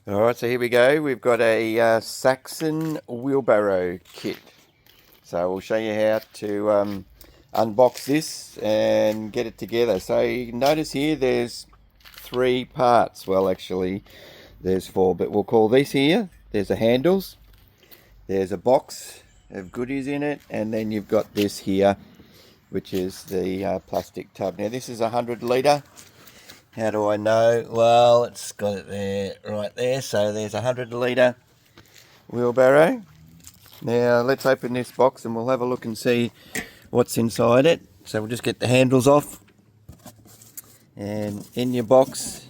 Alright, so here we go. We've got a Saxon wheelbarrow kit. So we'll show you how to unbox this and get it together. So you can notice here there's three parts. Well, actually there's four, but we'll call these here. There's the handles, there's a box of goodies in it, and then you've got this here, which is the plastic tub. Now this is a 100 litre. How do I know? Well, it's got it there, right there. So there's a 100 litre wheelbarrow. Now let's open this box and we'll have a look and see what's inside it. So we'll just get the handles off. And in your box,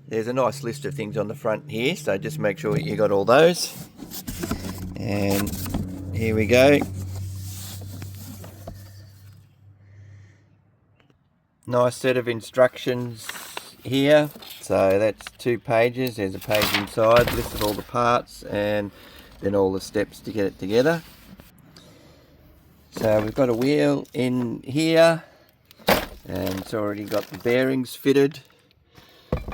there's a nice list of things on the front here. So just make sure you got all those. And here we go. Nice set of instructions here. So that's 2 pages. There's a page inside, listed all the parts and then all the steps to get it together. So we've got a wheel in here, and it's already got the bearings fitted,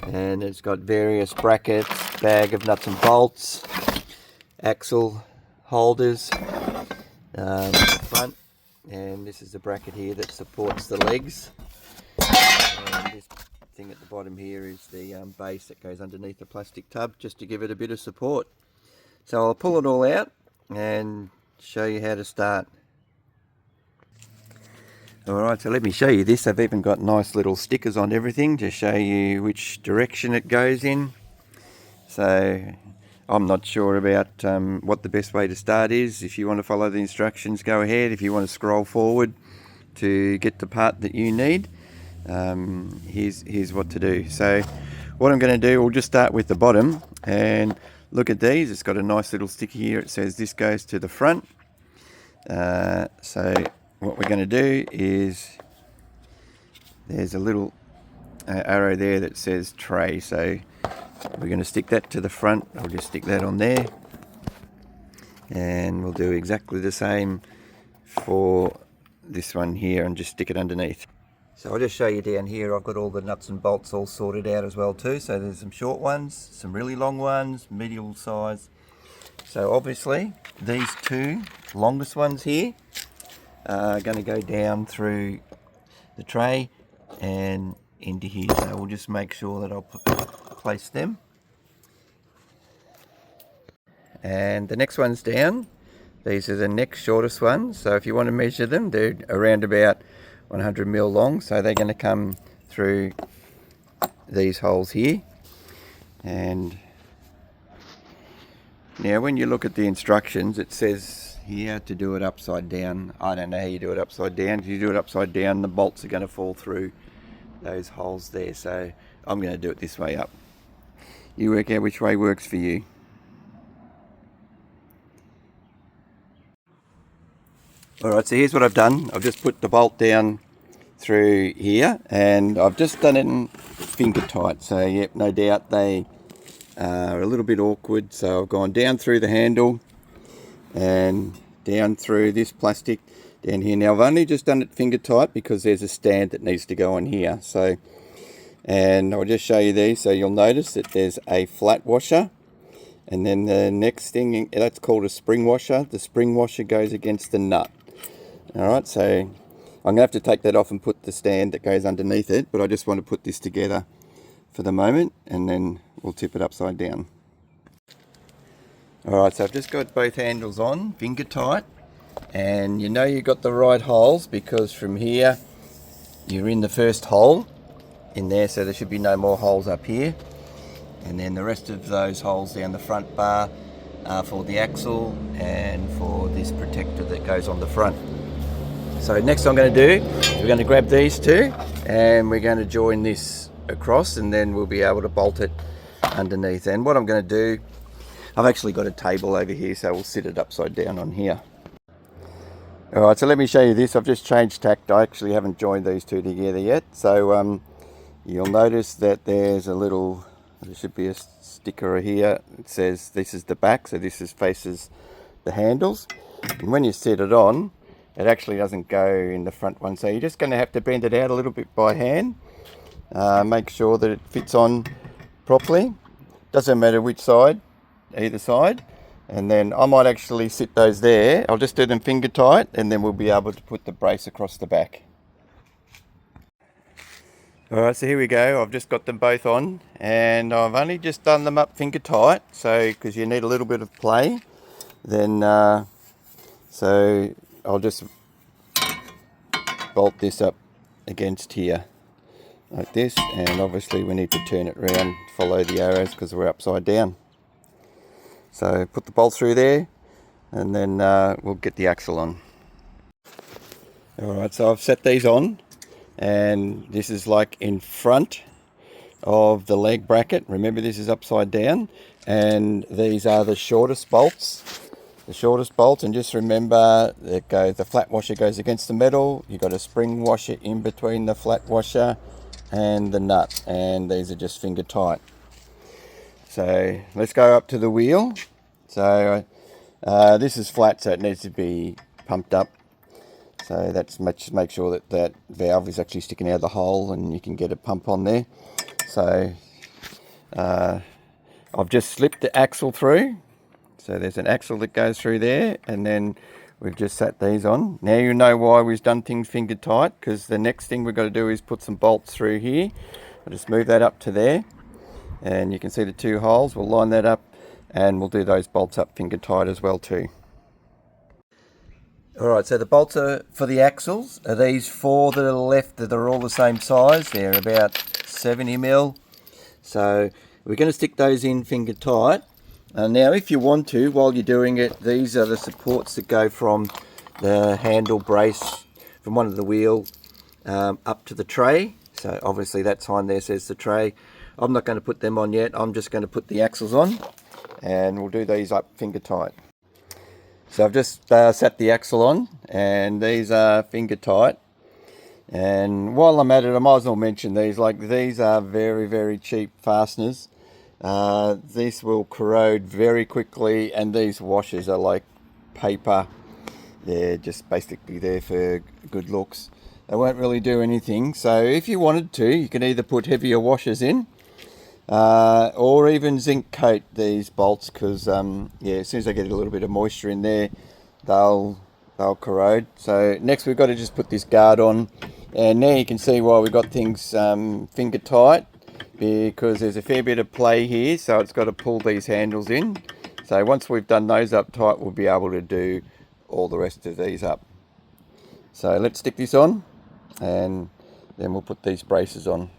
and it's got various brackets, bag of nuts and bolts, axle holders at the front, and this is the bracket here that supports the legs. And this thing at the bottom here is the base that goes underneath the plastic tub, just to give it a bit of support. So I'll pull it all out and show you how to start. Alright, so let me show you this. I've even got nice little stickers on everything to show you which direction it goes in. So I'm not sure about what the best way to start is. If you want to follow the instructions, go ahead. If you want to scroll forward to get the part that you need, here's what to do. So what I'm going to do, we'll just start with the bottom and look at these. It's got a nice little sticker here. It says this goes to the front. So what we're going to do is, there's a little arrow there that says tray. So we're going to stick that to the front. I'll just stick that on there. And we'll do exactly the same for this one here and just stick it underneath. So I'll just show you down here, I've got all the nuts and bolts all sorted out as well too. So there's some short ones, some really long ones, medium size. So obviously these two longest ones here are going to go down through the tray and into here. So we'll just make sure that I'll place them. And the next one's down. These are the next shortest ones. So if you want to measure them, they're around about 100 mil long, so they're going to come through these holes here. And now when you look at the instructions, it says here to do it upside down. I don't know how you do it upside down. If you do it upside down, the bolts are going to fall through those holes there. So I'm going to do it this way up. You work out which way works for you. Alright, so here's what I've done. I've just put the bolt down through here, and I've just done it in finger tight. So yep, no doubt they are a little bit awkward. So I've gone down through the handle and down through this plastic down here. Now I've only just done it finger tight because there's a stand that needs to go on here. So, and I'll just show you these. So you'll notice that there's a flat washer. And then the next thing, that's called a spring washer. The spring washer goes against the nut. Alright, so I'm going to have to take that off and put the stand that goes underneath it, but I just want to put this together for the moment, and then we'll tip it upside down. Alright, so I've just got both handles on, finger tight, and you know you've got the right holes because from here you're in the first hole in there, so there should be no more holes up here. And then the rest of those holes down the front bar are for the axle and for this protector that goes on the front. So next I'm going to do, we're going to grab these two and we're going to join this across, and then we'll be able to bolt it underneath. And what I'm going to do, I've actually got a table over here, so we'll sit it upside down on here. Alright, so let me show you this. I've just changed tack. I actually haven't joined these two together yet. So you'll notice that there's a little, there should be a sticker here. It says this is the back, so this is faces the handles. And when you set it on, it actually doesn't go in the front one. So you're just going to have to bend it out a little bit by hand. Make sure that it fits on properly. doesn't matter which side, either side. And then I might actually sit those there. I'll just do them finger tight, and then we'll be able to put the brace across the back. Alright, so here we go. I've just got them both on, and I've only just done them up finger tight, so because you need a little bit of play. Then so I'll just bolt this up against here like this, and obviously we need to turn it around, follow the arrows because we're upside down. So put the bolt through there, and then we'll get the axle on. Alright, so I've set these on, and this is like in front of the leg bracket. Remember, this is upside down, and these are the shortest bolts. And just remember that the flat washer goes against the metal. You've got a spring washer in between the flat washer and the nut, and these are just finger tight. So let's go up to the wheel. So this is flat, so it needs to be pumped up. So that's make sure that that valve is actually sticking out of the hole, and you can get a pump on there. So I've just slipped the axle through. So there's an axle that goes through there, and then we've just sat these on. Now you know why we've done things finger tight, because the next thing we've got to do is put some bolts through here. I'll just move that up to there, and you can see the two holes. We'll line that up, and we'll do those bolts up finger tight as well too. Alright, so the bolts are for the axles. Are these four that are left that are all the same size? They're about 70mm. So we're going to stick those in finger tight. Now if you want to, while you're doing it, these are the supports that go from the handle brace, from one of the wheel up to the tray. So obviously that sign there says the tray. I'm not going to put them on yet. I'm just going to put the axles on, and we'll do these up finger tight. So I've just set the axle on, and these are finger tight. And while I'm at it, I might as well mention these. Like, these are very, very cheap fasteners. This will corrode very quickly, and these washers are like paper. They're just basically there for good looks. They won't really do anything. So if you wanted to, you can either put heavier washers in, or even zinc coat these bolts, because yeah, as soon as they get a little bit of moisture in there, they'll corrode. So next we've got to just put this guard on, and now you can see why we've got things finger tight, because there's a fair bit of play here, so it's got to pull these handles in. So once we've done those up tight, we'll be able to do all the rest of these up. So let's stick this on, and then we'll put these braces on.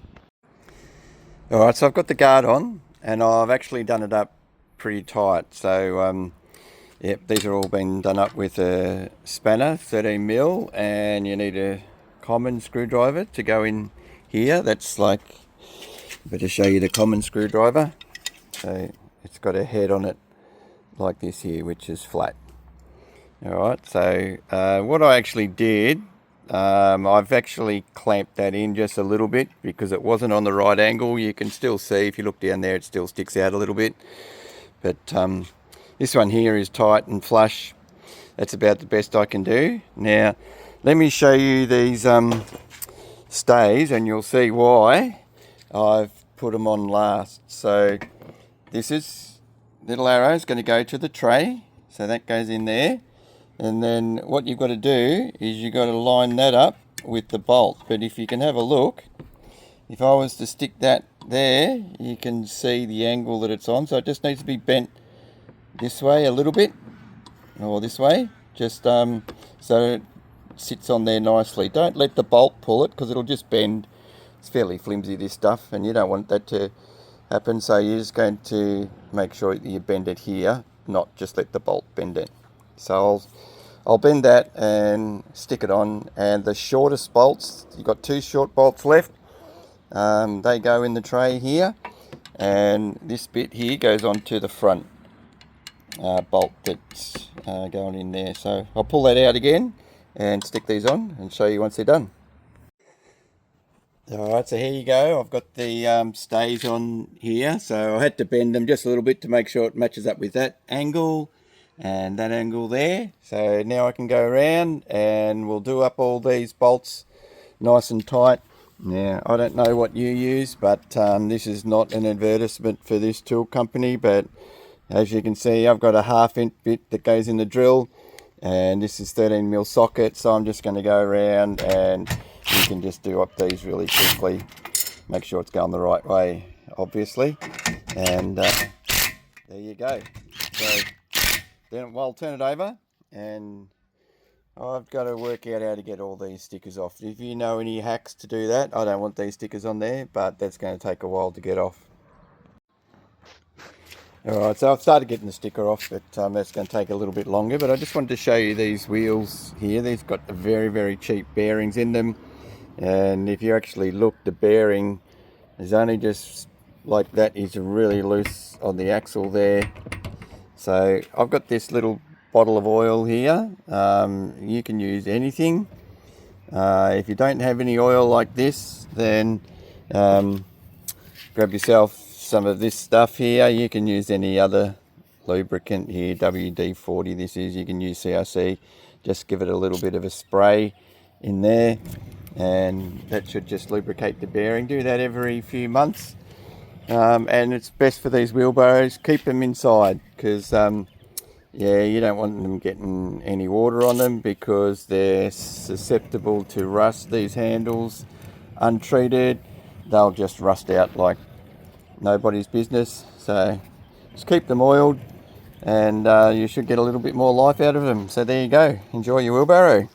Alright, so I've got the guard on, and I've actually done it up pretty tight. So yep, these are all been done up with a spanner, 13mm, and you need a common screwdriver to go in here. That's like, better show you the common screwdriver. So it's got a head on it like this here, which is flat. Alright, so what I actually did, I've actually clamped that in just a little bit because it wasn't on the right angle. You can still see, if you look down there, it still sticks out a little bit. But this one here is tight and flush. That's about the best I can do. Now, let me show you these stays, and you'll see why I've put them on last. So this is little arrow is going to go to the tray, so that goes in there. And then what you've got to do is you've got to line that up with the bolt. But if you can have a look, if I was to stick that there, you can see the angle that it's on. So it just needs to be bent this way a little bit, or this way, just so it sits on there nicely. Don't let the bolt pull it, because it'll just bend. It's fairly flimsy, this stuff, and you don't want that to happen. So you're just going to make sure that you bend it here, not just let the bolt bend it. So I'll bend that and stick it on. And the shortest bolts, you've got two short bolts left, they go in the tray here, and this bit here goes onto the front bolt that's going in there. So I'll pull that out again and stick these on and show you once they're done. Alright, so here you go. I've got the stays on here, so I had to bend them just a little bit to make sure it matches up with that angle and that angle there. So now I can go around, and we'll do up all these bolts nice and tight, Now, I don't know what you use, but this is not an advertisement for this tool company, but as you can see, I've got a 1/2 inch bit that goes in the drill, and this is 13mm socket, so I'm just going to go around and you can just do up these really quickly. Make sure it's going the right way, obviously, and there you go. So then I'll turn it over, and I've got to work out how to get all these stickers off. If you know any hacks to do that, I don't want these stickers on there, but that's going to take a while to get off. Alright, so I've started getting the sticker off, but that's going to take a little bit longer. But I just wanted to show you these wheels here. These got very, very cheap bearings in them. And if you actually look, the bearing is only just like that, is really loose on the axle there. So I've got this little bottle of oil here. You can use anything. If you don't have any oil like this, then grab yourself some of this stuff here. You can use any other lubricant here, WD-40 this is. You can use CRC. Just give it a little bit of a spray in there, and that should just lubricate the bearing. Do that every few months. And it's best for these wheelbarrows, keep them inside, because yeah, you don't want them getting any water on them, because they're susceptible to rust. These handles, untreated, they'll just rust out like nobody's business. So just keep them oiled, and you should get a little bit more life out of them. So there you go, enjoy your wheelbarrow.